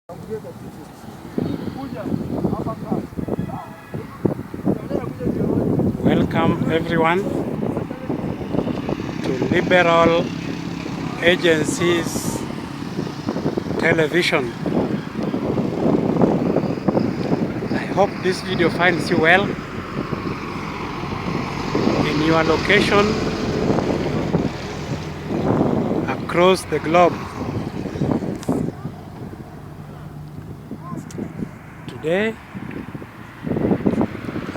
Welcome everyone to Liberal Agencies Television. I hope this video finds you well in your location across the globe. Today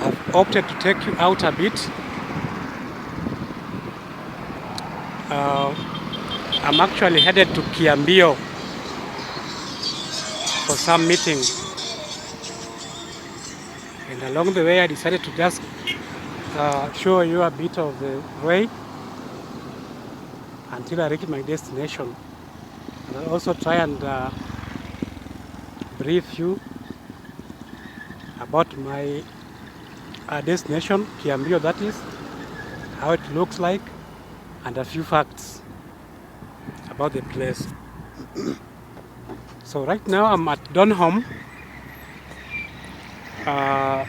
I've opted to take you out a bit. I'm actually headed to Kiambio for some meeting, and along the way I decided to just show you a bit of the way until I reach my destination, and I'll also try and brief you about my destination, Kiambio that is, how it looks like, and a few facts about the place. So right now I'm at Donholm. I've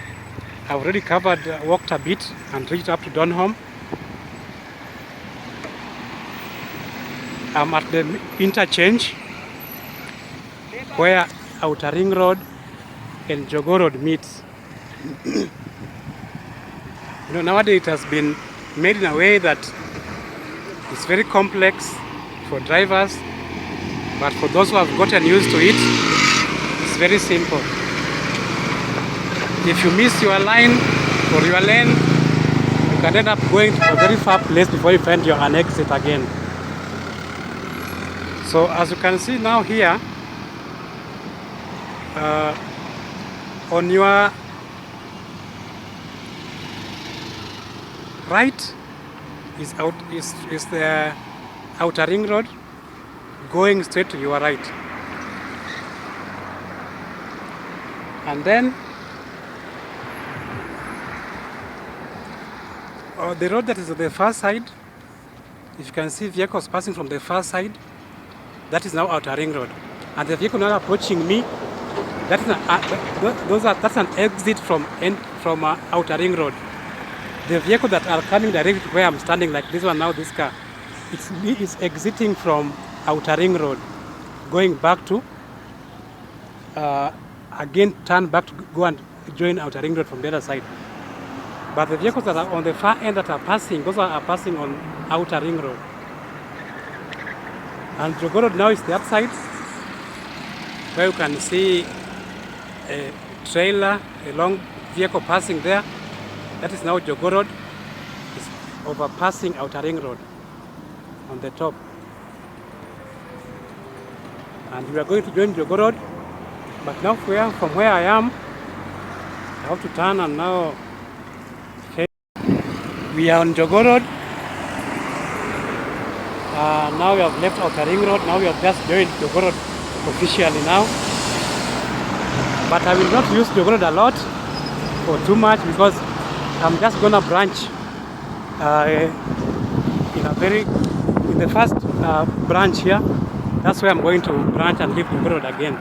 already walked a bit and reached up to Donholm. I'm at the interchange where Outer Ring Road and Jogoo Road meets. Nowadays it has been made in a way that it's very complex for drivers, but for those who have gotten used to it, it's very simple. If you miss your line or your lane, you can end up going to a very far place before you find your exit again. So as you can see now here, on your right is the Outer Ring Road going straight to your right, and then the road that is on the far side, if you can see vehicles passing from the far side, that is now Outer Ring Road, and the vehicle now approaching me, that is that's an exit from Outer Ring Road. The vehicle that are coming directly to where I'm standing, like this one now, this car, it's exiting from Outer Ring Road, going back to, again turn back to go and join Outer Ring Road from the other side. But the vehicles that are on the far end that are passing, those are passing on Outer Ring Road. And Jogoo Road now is the upside, where you can see a trailer, a long vehicle passing there. That is now Jogoo Road. It's overpassing Outer Ring Road on the top. And we are going to join Jogoo Road. But now from where I am, I have to turn and now we are on Jogoo Road. Now we have left Outer Ring Road. Now we have just joined Jogoo Road officially now. But I will not use Jogoo Road a lot or too much, because I'm just gonna branch in the first branch here. That's where I'm going to branch and leave Jogoo Road again.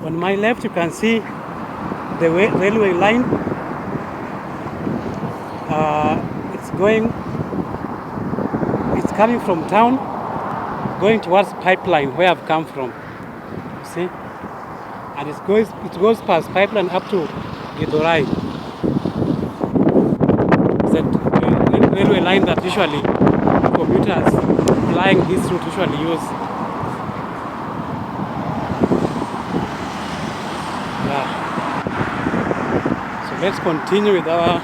On my left, you can see the railway line. It's coming from town, going towards Pipeline, where I've come from. You see, and it goes past Pipeline up to Ghetto. The railway line that usually commuters flying this route usually use. So let's continue with our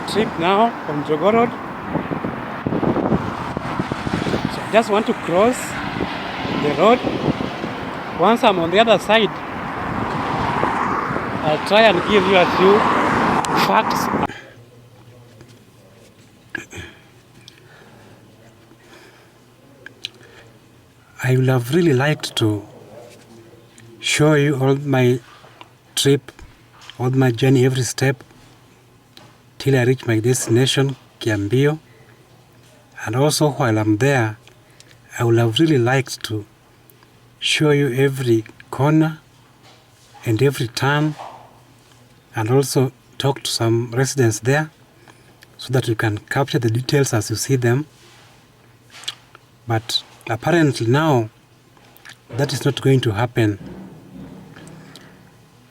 trip now on Jogoo Road. So I just want to cross the road. Once I'm on the other side, I'll try and give you a few facts. I would have really liked to show you all my trip, all my journey, every step, till I reach my destination, Kiambio. And also while I'm there, I would have really liked to show you every corner and every turn, and also talk to some residents there so that you can capture the details as you see them. But apparently now that is not going to happen.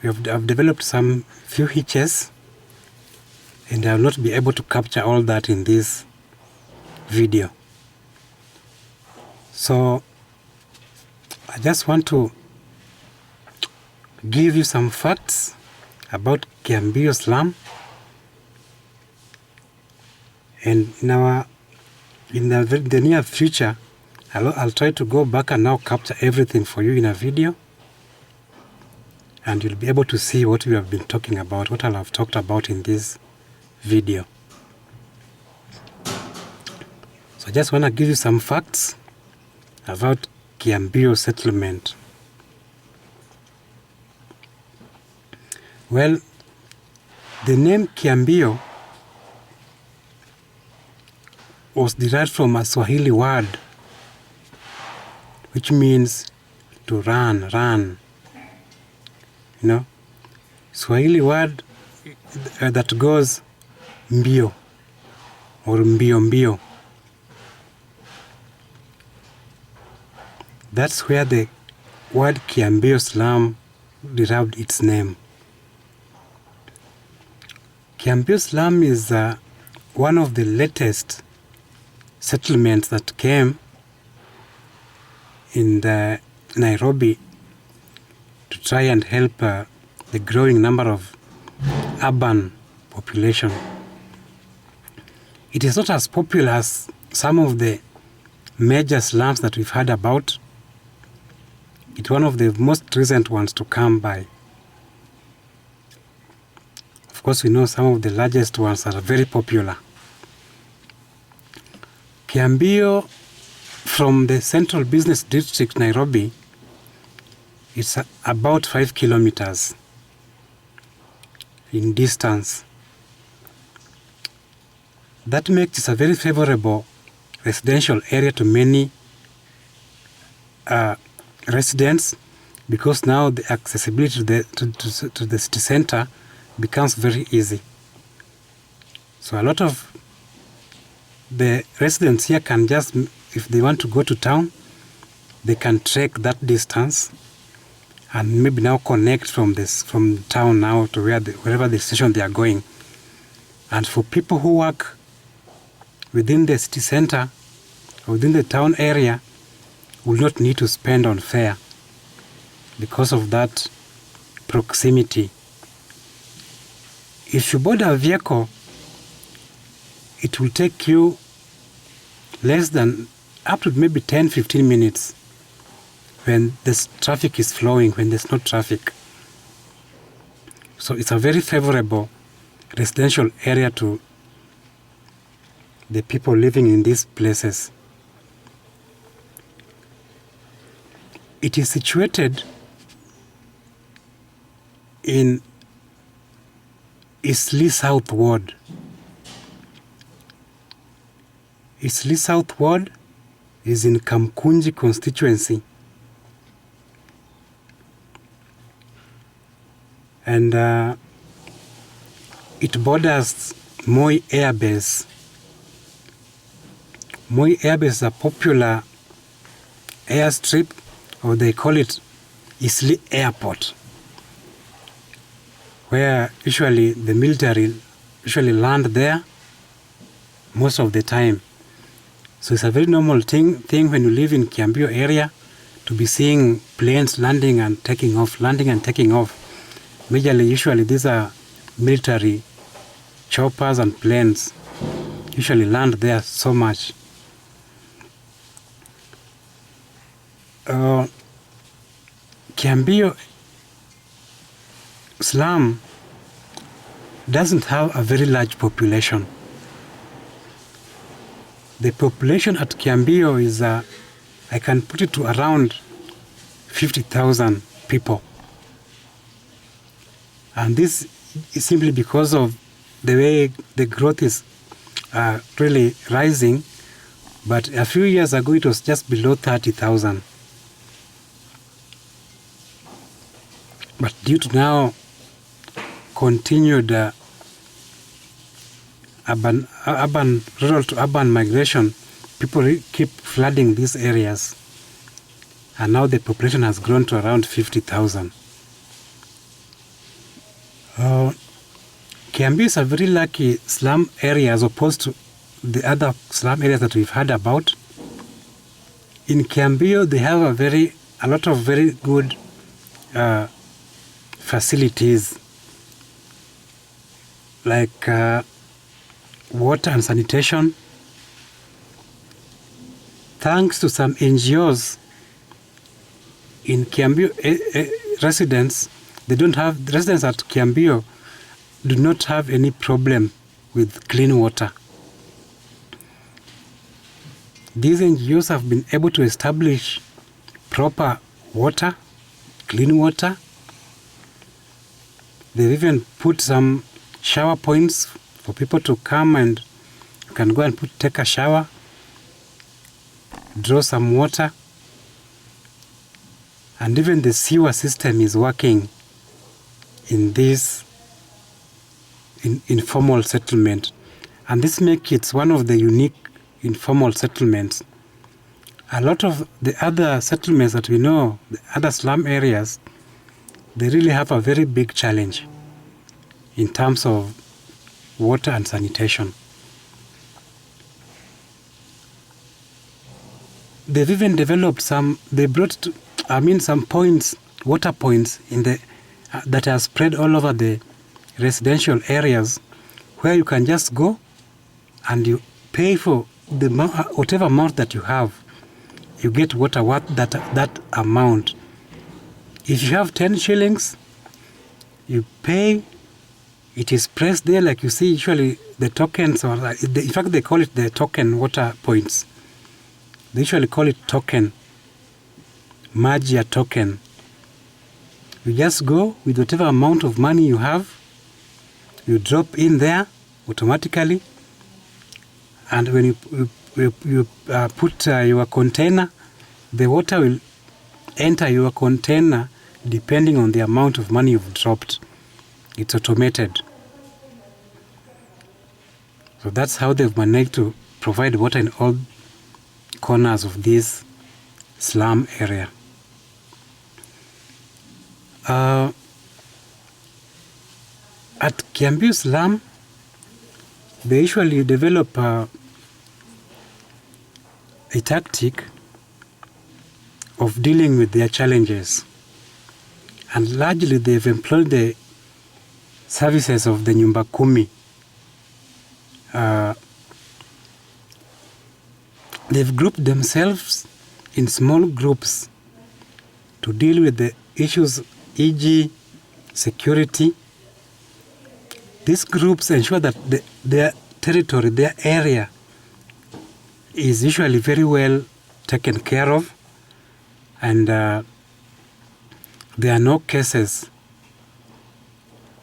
I've developed some few hitches, and I will not be able to capture all that in this video. So I just want to give you some facts about Kiambio slum, and in the near future I'll try to go back and now capture everything for you in a video, and you'll be able to see what we have been talking about, what I'll have talked about in this video. So I just want to give you some facts about Kiambio settlement. Well, the name Kiambio was derived from a Swahili word which means to run. You know, Swahili word that goes mbio or mbio. That's where the word Kiambio slum derived its name. Kiambio slum is one of the latest settlements that came in the Nairobi to try and help the growing number of urban population. It is not as popular as some of the major slums that we've heard about. It's one of the most recent ones to come by. Of course, we know some of the largest ones are very popular. Kiambio, from the central business district Nairobi, it's about 5 kilometers in distance. That makes it a very favorable residential area to many residents, because now the accessibility to the city center becomes very easy. So a lot of the residents here can just, if they want to go to town, they can trek that distance and maybe now connect from town now to wherever the station they are going. And for people who work within the city center or within the town area, will not need to spend on fare because of that proximity. If you board a vehicle, it will take you less than up to maybe 10-15 minutes when the traffic is flowing, when there's no traffic. So it's a very favorable residential area to the people living in these places. It is situated in Eastleigh South Ward. Eastleigh South Ward is in Kamkunji constituency. And it borders Moi Air Base. Moi Air Base is a popular airstrip, or they call it Eastleigh Airport, where usually the military land there most of the time. So it's a very normal thing when you live in Kiambio area to be seeing planes landing and taking off. Majorly, usually these are military choppers and planes usually land there so much. Kiambio slum doesn't have a very large population. The population at Kiambio is, I can put it to around 50,000 people. And this is simply because of the way the growth is really rising. But a few years ago, it was just below 30,000. But due to now continued rural to urban migration, people keep flooding these areas. And now the population has grown to around 50,000. Kiambio is a very lucky slum area as opposed to the other slum areas that we've heard about. In Kiambio, they have a lot of very good facilities like water and sanitation. Thanks to some NGOs in Kiambio, residents at Kiambio do not have any problem with clean water. These NGOs have been able to establish proper water, clean water. They've even put some shower points for people to come and you can go and take a shower, draw some water. And even the sewer system is working in this informal settlement. And this makes it one of the unique informal settlements. A lot of the other settlements that we know, the other slum areas, they really have a very big challenge in terms of water and sanitation. They've even developed some points, water points that are spread all over the residential areas where you can just go and you pay for whatever amount that you have. You get water worth that amount. If you have 10 shillings, you pay. It is pressed there, like you see usually the tokens, in fact they call it the token water points. They usually call it token, Magia token. You just go with whatever amount of money you have, you drop in there automatically, and when you put your container, the water will enter your container depending on the amount of money you've dropped. It's automated. So that's how they've managed to provide water in all corners of this slum area. At Kiambio slum, they usually develop a tactic of dealing with their challenges. And largely they've employed the services of the Nyumba Kumi. They've grouped themselves in small groups to deal with the issues, e.g. security. These groups ensure that their territory, their area, is usually very well taken care of, and there are no cases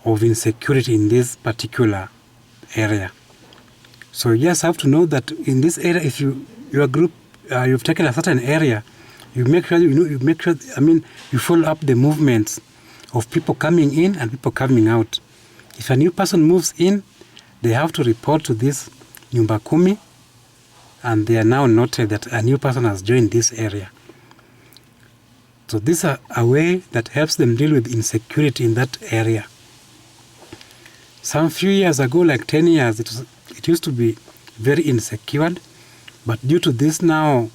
of insecurity in this particular area. So you just have to know that in this area, if your group, you've taken a certain area, you follow up the movements of people coming in and people coming out. If a new person moves in, they have to report to this Nyumba Kumi, and they are now noted that a new person has joined this area. So this is a way that helps them deal with insecurity in that area. Some few years ago, like 10 years, it used to be very insecure, but due to this now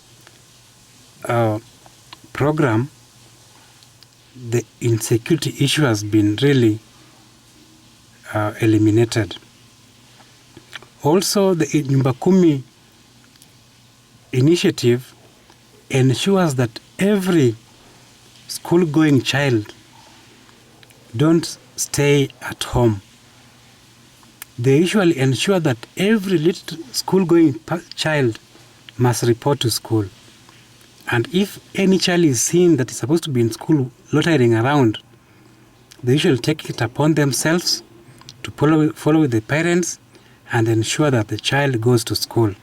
program, the insecurity issue has been really eliminated. Also, the Nyumba Kumi initiative ensures that every school-going child don't stay at home. They usually ensure that every little school-going child must report to school. And if any child is seen that is supposed to be in school loitering around, they usually take it upon themselves to follow with the parents and ensure that the child goes to school.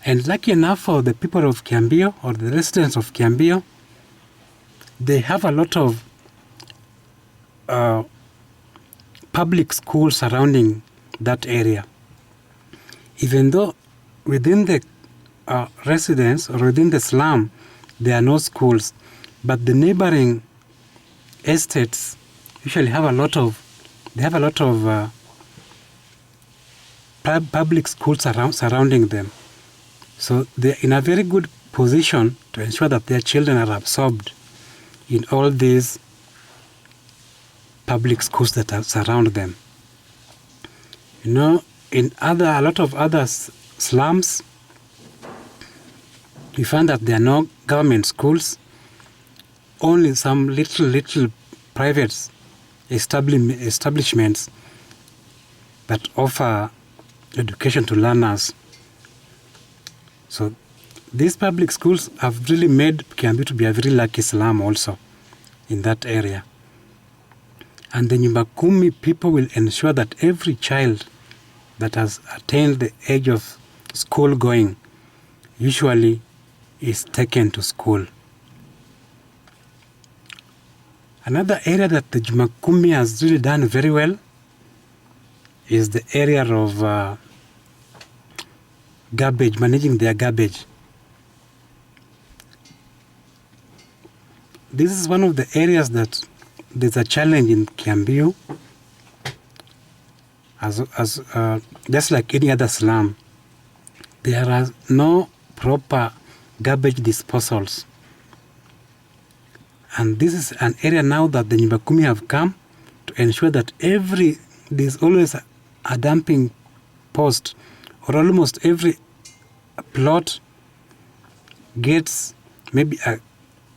And lucky enough for the people of Kiambio or the residents of Kiambio, they have a lot of public schools surrounding that area. Even though within the residence or within the slum, there are no schools, but the neighboring estates usually have a lot of public schools surrounding them. So they're in a very good position to ensure that their children are absorbed in all these public schools that surround them. In a lot of other slums, we find that there are no government schools, only some little private establishments that offer education to learners. So these public schools have really made Kiambio to be a very lucky slum also in that area. And the Nyumba Kumi people will ensure that every child that has attained the age of school going usually is taken to school. Another area that the Nyumba Kumi has really done very well is the area of garbage, managing their garbage. This is one of the areas that there's a challenge in Kiambio, as just like any other slum. There are no proper garbage disposals. And this is an area now that the Nyumba Kumi have come to ensure that there's always a dumping post, or almost every plot gets maybe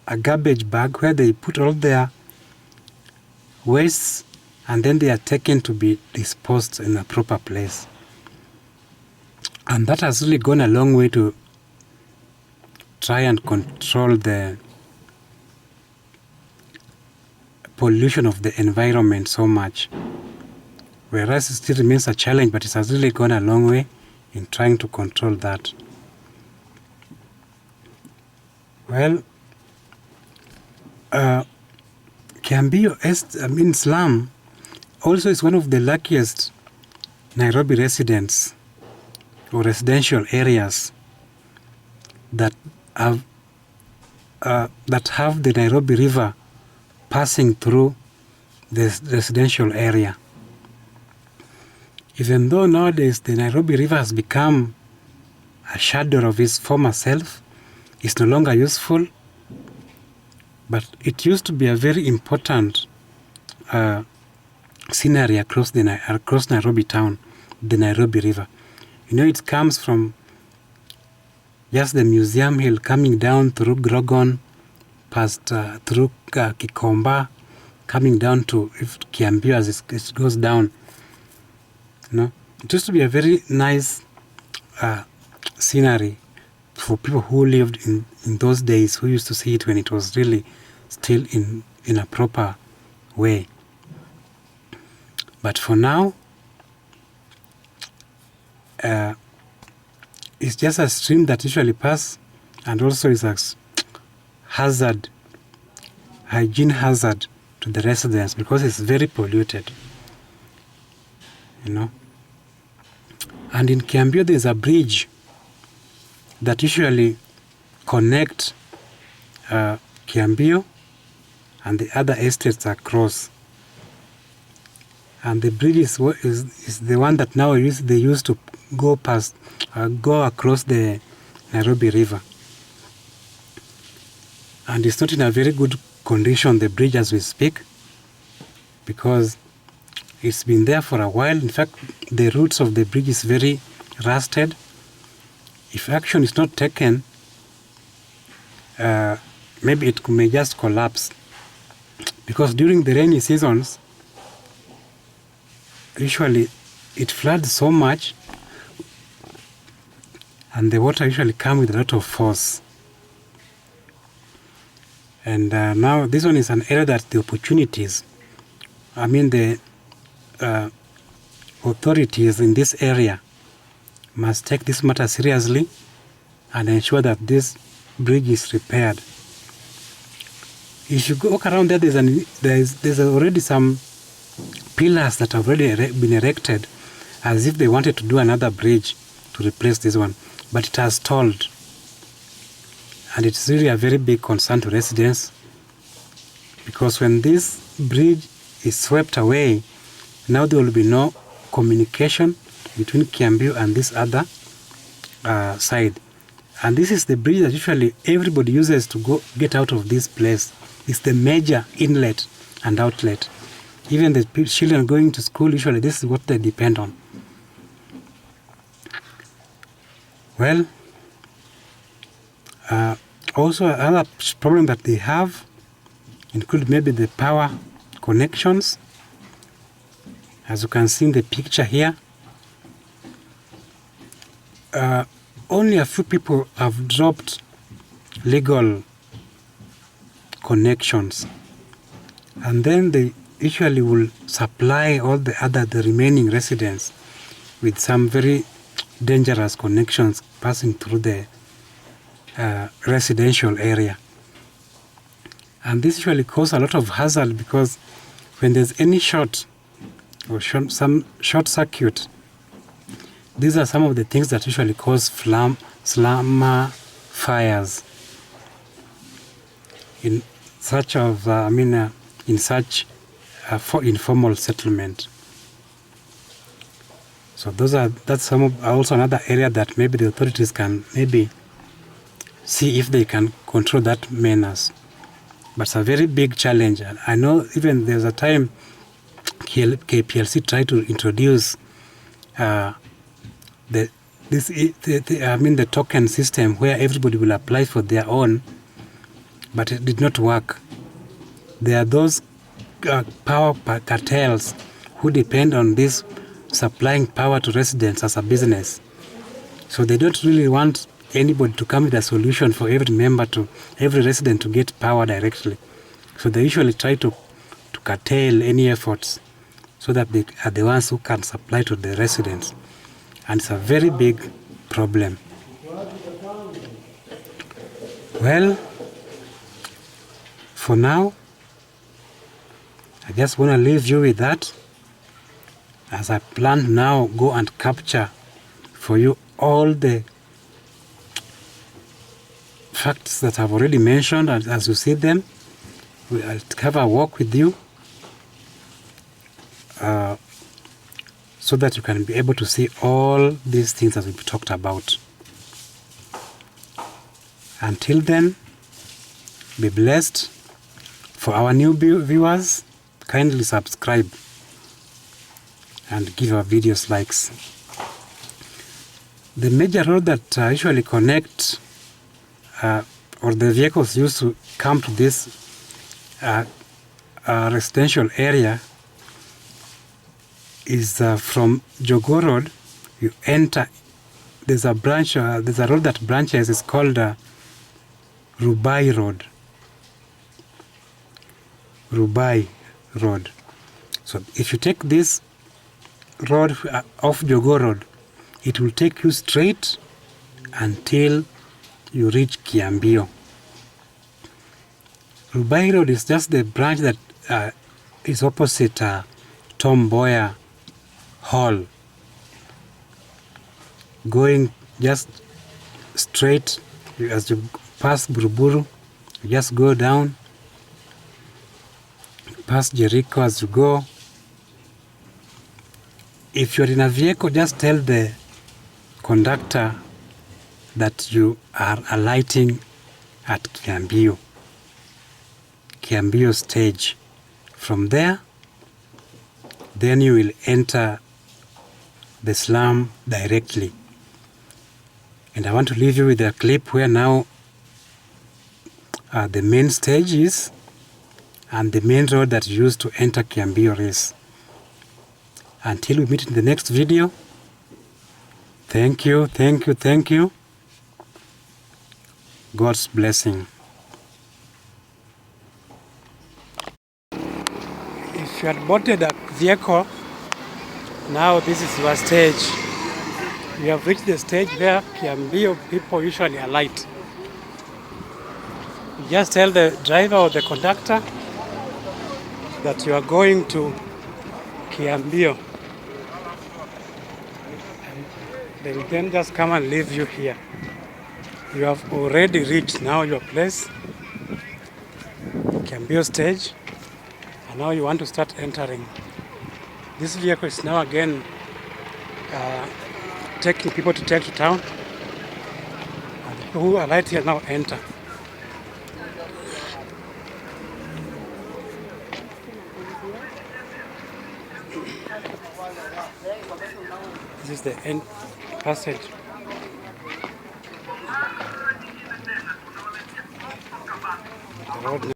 a garbage bag where they put all their wastes, and then they are taken to be disposed in a proper place. And that has really gone a long way to try and control the pollution of the environment so much. Whereas it still remains a challenge, but it has really gone a long way in trying to control that. Well, Kiambio slum also is one of the luckiest Nairobi residents or residential areas that have the Nairobi River passing through the residential area. Even though nowadays the Nairobi River has become a shadow of its former self, it's no longer useful, but it used to be a very important scenery across Nairobi town, the Nairobi River. It comes from just the Museum Hill, coming down through Grogon, past through Kikomba, coming down to Kiambio as it goes down. It used to be a very nice scenery for people who lived in those days, who used to see it when it was really still in a proper way. But for now, it's just a stream that usually passes, and also is a hygiene hazard to the residents because it's very polluted. And in Kiambio, there's a bridge that usually connects Kiambio and the other estates across. And the bridge is the one that now they use to go across the Nairobi River. And it's not in a very good condition, the bridge, as we speak, because it's been there for a while. In fact, the roots of the bridge is very rusted. If action is not taken, maybe it may just collapse. Because during the rainy seasons, usually it floods so much, and the water usually comes with a lot of force. And now this one is an area that the opportunities, the authorities in this area must take this matter seriously and ensure that this bridge is repaired. if you walk around there, there's already some pillars that have already been erected, as if they wanted to do another bridge to replace this one, but it has stalled, and it's really a very big concern to residents, because when this bridge is swept away, now there will be no communication between Kiambio and this other side. And this is the bridge that usually everybody uses to get out of this place. It's the major inlet and outlet. Even the children going to school, usually this is what they depend on. Well, also another problem that they have include maybe the power connections. As you can see in the picture here, only a few people have dropped legal connections, and then they usually will supply all the remaining residents with some very dangerous connections passing through the residential area. And this usually causes a lot of hazard, because when there's any short or some short circuit, these are some of the things that usually cause slum fires in such informal settlement. So that's also another area that maybe the authorities can maybe see if they can control that menace. But it's a very big challenge. And I know even there's a time KPLC tried to introduce the token system where everybody will apply for their own, but it did not work. There are those power cartels who depend on this supplying power to residents as a business. So they don't really want anybody to come with a solution for every resident to get power directly. So they usually try to curtail any efforts so that they are the ones who can supply to the residents. And it's a very big problem. Well, for now, I just want to leave you with that, as I plan to now go and capture for you all the facts that I've already mentioned, and as you see them, I'll have a walk with you so that you can be able to see all these things that we've talked about. Until then, be blessed. For our new viewers, kindly subscribe and give our videos likes. The major road that usually connect or the vehicles used to come to this residential area is from Jogoo Road. You enter, there's a branch, there's a road that branches, it's called Rubai Road. Rubai Road. So if you take this road off Jogoo Road, it will take you straight until you reach Kiambio. Rubai Road is just the branch that is opposite Tom Mboya Hall. Going just straight, as you pass Buruburu, you just go down, past Jericho as you go. If you're in a vehicle, just tell the conductor that you are alighting at Kiambio stage. From there, then you will enter the slum directly. And I want to leave you with a clip where now the main stage is and the main road that you use to enter Kiambio is. Until we meet in the next video, thank you. God's blessing. If you had bought a vehicle, now this is your stage. You have reached the stage where Kiambio people usually alight. You just tell the driver or the conductor that you are going to Kiambio. And they will then just come and leave you here. You have already reached now your place, Kiambio stage, and now you want to start entering. This vehicle is now again taking people to take to town, and the people who alight here now enter. This is the end passage. The road